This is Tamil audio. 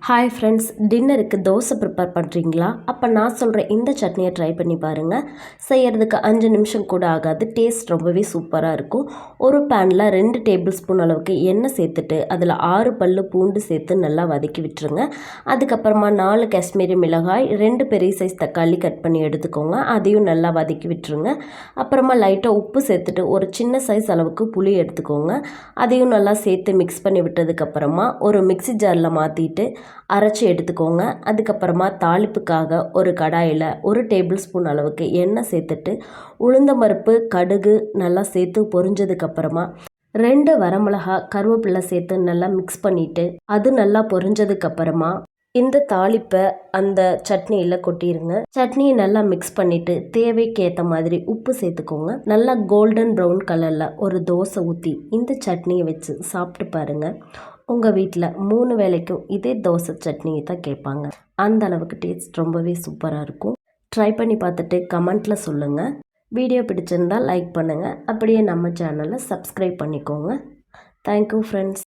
ஹாய் ஃப்ரெண்ட்ஸ், டின்னருக்கு தோசை ப்ரிப்பேர் பண்ணுறீங்களா? அப்போ நான் சொல்கிற இந்த சட்னியை ட்ரை பண்ணி பாருங்கள். செய்கிறதுக்கு 5 நிமிஷம் கூட ஆகாது. டேஸ்ட் ரொம்பவே சூப்பராக இருக்கும். ஒரு பேனில் 2 டேபிள் ஸ்பூன் அளவுக்கு எண்ணெய் சேர்த்துட்டு அதில் 6 பல்லு பூண்டு சேர்த்து நல்லா வதக்கி விட்டுருங்க. அதுக்கப்புறமா 4 காஷ்மீரி மிளகாய், 2 பெரிய சைஸ் தக்காளி கட் பண்ணி எடுத்துக்கோங்க. அதையும் நல்லா வதக்கி விட்டுருங்க. அப்புறமா லைட்டாக உப்பு சேர்த்துட்டு ஒரு சின்ன சைஸ் அளவுக்கு புளி எடுத்துக்கோங்க. அதையும் நல்லா சேர்த்து மிக்ஸ் பண்ணி விட்டதுக்கப்புறமா ஒரு மிக்ஸி ஜாரில் மாற்றிட்டு அரைச்சி எடுத்துக்கோங்க. அதுக்கப்புறமா தாளிப்புக்காக ஒரு கடாயில் 1 டேபிள் ஸ்பூன் அளவுக்கு எண்ணெய் சேர்த்துட்டு உளுந்தம்பருப்பு, கடுகு நல்லா சேர்த்து பொரிஞ்சதுக்கப்புறமா 2 வரமிளகா, கருவேப்பிலை சேர்த்து நல்லா மிக்ஸ் பண்ணிவிட்டு அது நல்லா பொரிஞ்சதுக்கப்புறமா இந்த தாளிப்பை அந்த சட்னியில் கொட்டிடுங்க. சட்னியை நல்லா மிக்ஸ் பண்ணிவிட்டு தேவைக்கு ஏற்ற மாதிரி உப்பு சேர்த்துக்கோங்க. நல்லா கோல்டன் ப்ரௌன் கலரில் ஒரு தோசை ஊற்றி இந்த சட்னியை வச்சு சாப்பிட்டு பாருங்கள். உங்கள் வீட்டில் 3 வேளைக்கும் இதே தோசை சட்னியை தான் கேட்பாங்க. அந்த அளவுக்கு டேஸ்ட் ரொம்பவே சூப்பராக இருக்கும். ட்ரை பண்ணி பார்த்துட்டு கமெண்ட்டில் சொல்லுங்கள். வீடியோ பிடிச்சிருந்தால் லைக் பண்ணுங்கள். அப்படியே நம்ம சேனலை சப்ஸ்கிரைப் பண்ணிக்கோங்க. Thank you friends.